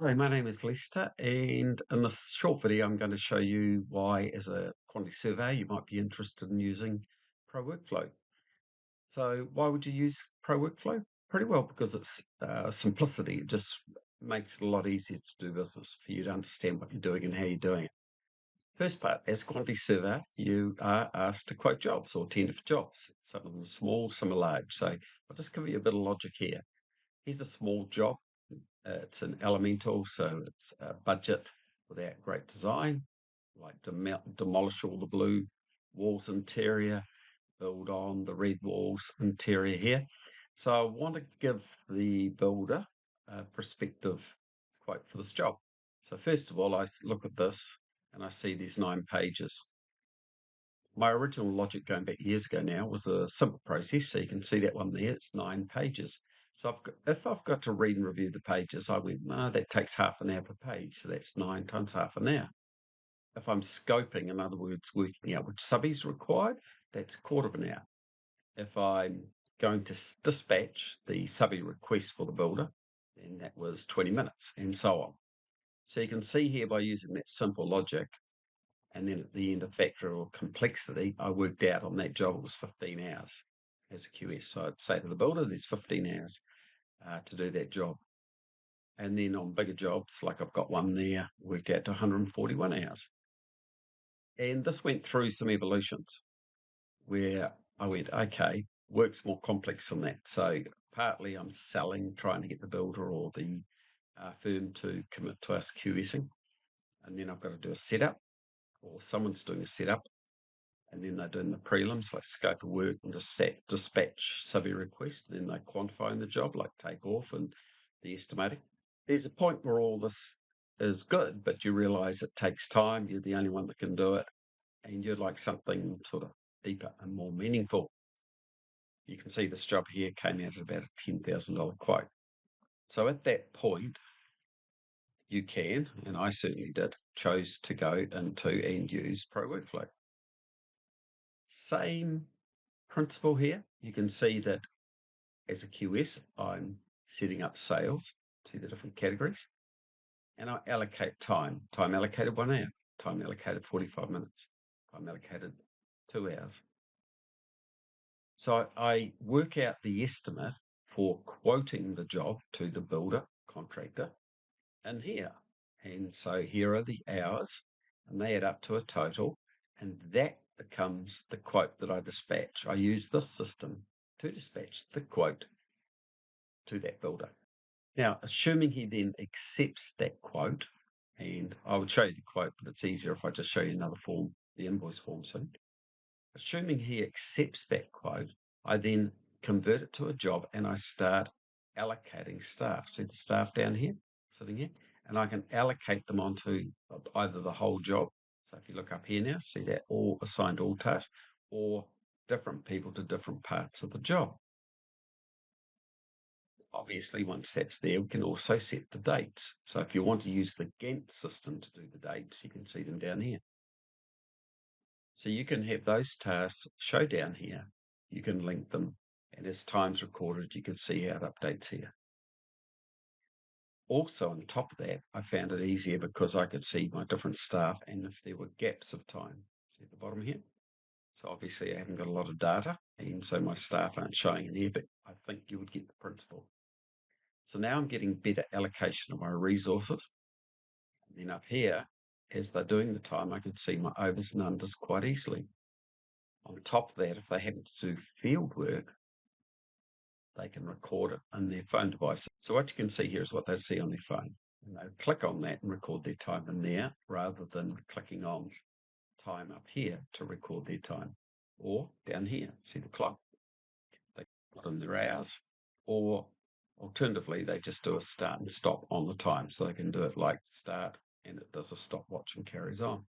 Hi, my name is Lester, and in this short video, I'm going to show you why, as a quantity surveyor, you might be interested in using ProWorkflow. So, why would you use ProWorkflow? Pretty well, because it's simplicity. It just makes it a lot easier to do business for you to understand what you're doing and how you're doing it. First part, as a quantity surveyor, you are asked to quote jobs or tender for jobs. Some of them are small, some are large. So, I'll just give you a bit of logic here. Here's a small job. It's an elemental, so it's a budget without great design, like demolish all the blue walls interior, build on the red walls interior here. So I want to give the builder a prospective quote for this job. So first of all, I look at this and I see these 9 pages. My original logic going back years ago now was a simple process. So you can see that one there, it's 9 pages. So if I've got to read and review the pages, I went, no, that takes half an hour per page. So that's 9 times half an hour. If I'm scoping, in other words, working out which subbies are required, that's a quarter of an hour. If I'm going to dispatch the subby request for the builder, then that was 20 minutes and so on. So you can see here by using that simple logic, and then at the end of factorial complexity, I worked out on that job it was 15 hours as a QS. So I'd say to the builder, there's 15 hours to do that job. And then on bigger jobs, like I've got one there, worked out to 141 hours. And this went through some evolutions where I went, okay, work's more complex than that. So partly I'm selling, trying to get the builder or the firm to commit to us QSing. And then I've got to do a setup, or someone's doing a setup, and then they're doing the prelims like scope of work and dispatch subby request, and then they're quantifying the job like takeoff and the estimating. There's a point where all this is good, but you realize it takes time. You're the only one that can do it, and you'd like something sort of deeper and more meaningful. You can see this job here came out at about a $10,000 quote. So at that point, you can, and I certainly did, chose to go into and use ProWorkflow. Same principle here. You can see that as a QS, I'm setting up sales to the different categories, and I allocate time. Time allocated 1 hour, time allocated 45 minutes, time allocated 2 hours. So I work out the estimate for quoting the job to the builder, contractor, in here. And so here are the hours, and they add up to a total, and that becomes the quote that I dispatch. I use this system to dispatch the quote to that builder. Now, assuming he then accepts that quote, and I would show you the quote, but it's easier if I just show you another form, the invoice form soon. Assuming he accepts that quote, I then convert it to a job and I start allocating staff. See the staff down here, sitting here? And I can allocate them onto either the whole job. So if you look up here now, see that all assigned all tasks, or different people to different parts of the job. Obviously, once that's there, we can also set the dates. So if you want to use the Gantt system to do the dates, you can see them down here. So you can have those tasks show down here. You can link them, and as time's recorded, you can see how it updates here. Also, on top of that, I found it easier because I could see my different staff and if there were gaps of time. See at the bottom here? So obviously I haven't got a lot of data, and so my staff aren't showing in here, but I think you would get the principle. So now I'm getting better allocation of my resources. And then up here, as they're doing the time, I can see my overs and unders quite easily. On top of that, if they happen to do field work, they can record it on their phone device. So what you can see here is what they see on their phone. And they click on that and record their time in there rather than clicking on time up here to record their time. Or down here, see the clock? They put in their hours. Or alternatively, they just do a start and stop on the time. So they can do it like start and it does a stopwatch and carries on.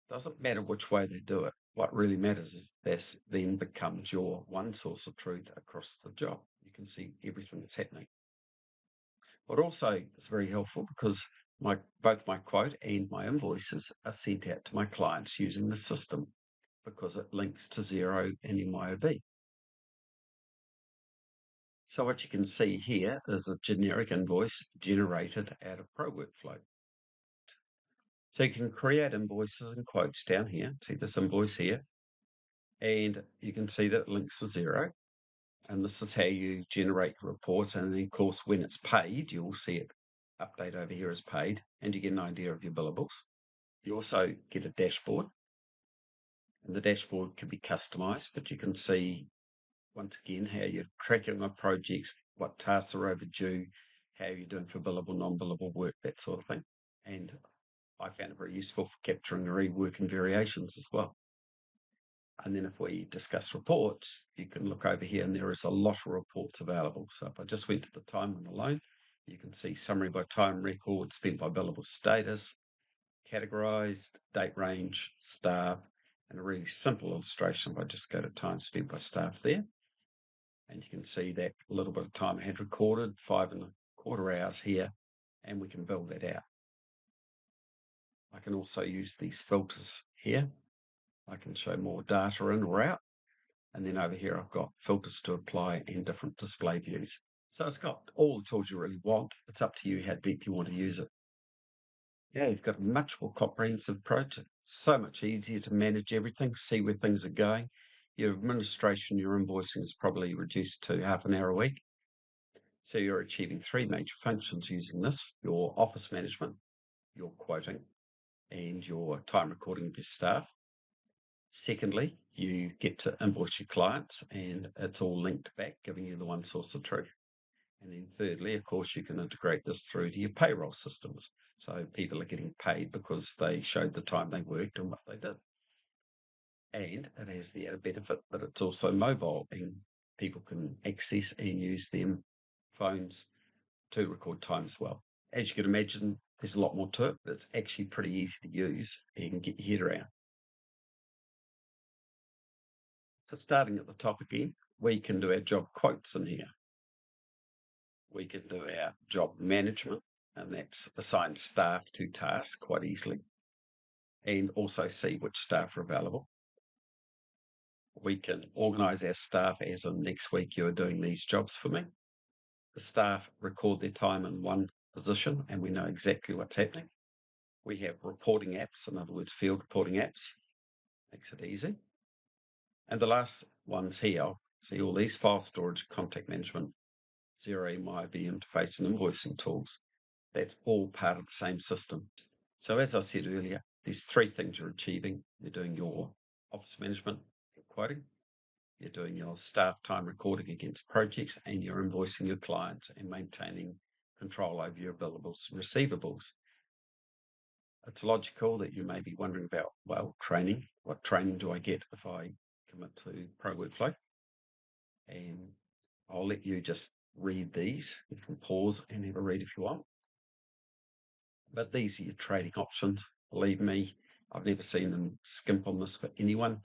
Doesn't matter which way they do it. What really matters is this then becomes your one source of truth across the job. You can see everything that's happening. But also it's very helpful because both my quote and my invoices are sent out to my clients using the system because it links to Xero and MYOB. So what you can see here is a generic invoice generated out of ProWorkflow. So you can create invoices and quotes down here. See this invoice here, and you can see that it links for zero. And this is how you generate reports. And then, of course, when it's paid, you'll see it update over here as paid, and you get an idea of your billables. You also get a dashboard, and the dashboard can be customized, but you can see once again how you're tracking on projects, what tasks are overdue, how you're doing for billable, non-billable work, that sort of thing. And I found it very useful for capturing rework and variations as well. And then if we discuss reports, you can look over here and there is a lot of reports available. So if I just went to the time one alone, you can see summary by time record, spent by billable status, categorized, date range, staff, and a really simple illustration if I just go to time spent by staff there. And you can see that a little bit of time I had recorded, 5.25 hours here, and we can build that out. I can also use these filters here. I can show more data in or out. And then over here, I've got filters to apply and different display views. So it's got all the tools you really want. It's up to you how deep you want to use it. Yeah, you've got a much more comprehensive approach. It's so much easier to manage everything, see where things are going. Your administration, your invoicing is probably reduced to half an hour a week. So you're achieving three major functions using this: your office management, your quoting, and your time recording of your staff. Secondly, you get to invoice your clients and it's all linked back, giving you the one source of truth. And then thirdly, of course, you can integrate this through to your payroll systems. So people are getting paid because they showed the time they worked and what they did. And it has the added benefit that it's also mobile and people can access and use their phones to record time as well. As you can imagine, there's a lot more to it, but it's actually pretty easy to use and get your head around. So starting at the top again, we can do our job quotes in here. We can do our job management, and that's assign staff to tasks quite easily, and also see which staff are available. We can organise our staff as in next week you are doing these jobs for me. The staff record their time in one position and we know exactly what's happening. We have reporting apps, in other words, field reporting apps. Makes it easy. And the last ones here, see all these: file storage, contact management, Xero, MyIB interface, and invoicing tools. That's all part of the same system. So as I said earlier, there's three things you're achieving. You're doing your office management and quoting. You're doing your staff time recording against projects, and you're invoicing your clients and maintaining control over your billables and receivables. It's logical that you may be wondering about, well, training. What training do I get if I commit to ProWorkflow? And I'll let you just read these. You can pause and have a read if you want. But these are your trading options. Believe me, I've never seen them skimp on this for anyone.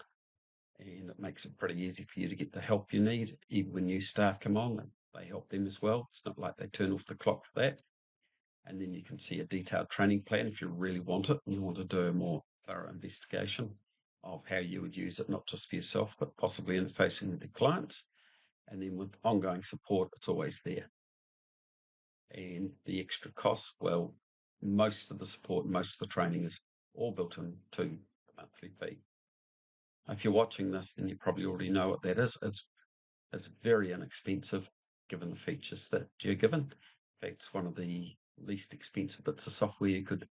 And it makes it pretty easy for you to get the help you need. Even when new staff come on, they help them as well. It's not like they turn off the clock for that. And then you can see a detailed training plan if you really want it and you want to do a more thorough investigation of how you would use it, not just for yourself, but possibly interfacing with the clients. And then with ongoing support, it's always there. And the extra costs, well, most of the support, most of the training is all built into the monthly fee. If you're watching this, then you probably already know what that is. It's very inexpensive given the features that you're given. In fact, it's one of the least expensive bits of software you could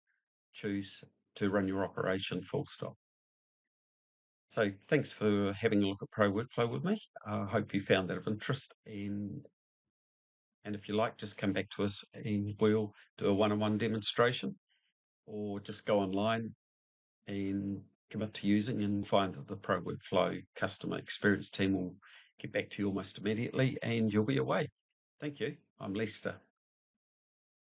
choose to run your operation, full stop. So thanks for having a look at ProWorkflow with me. I hope you found that of interest. And if you like, just come back to us and we'll do a one-on-one demonstration, or just go online and commit to using and find that the ProWorkflow customer experience team will get back to you almost immediately and you'll be away. Thank you. I'm Lester.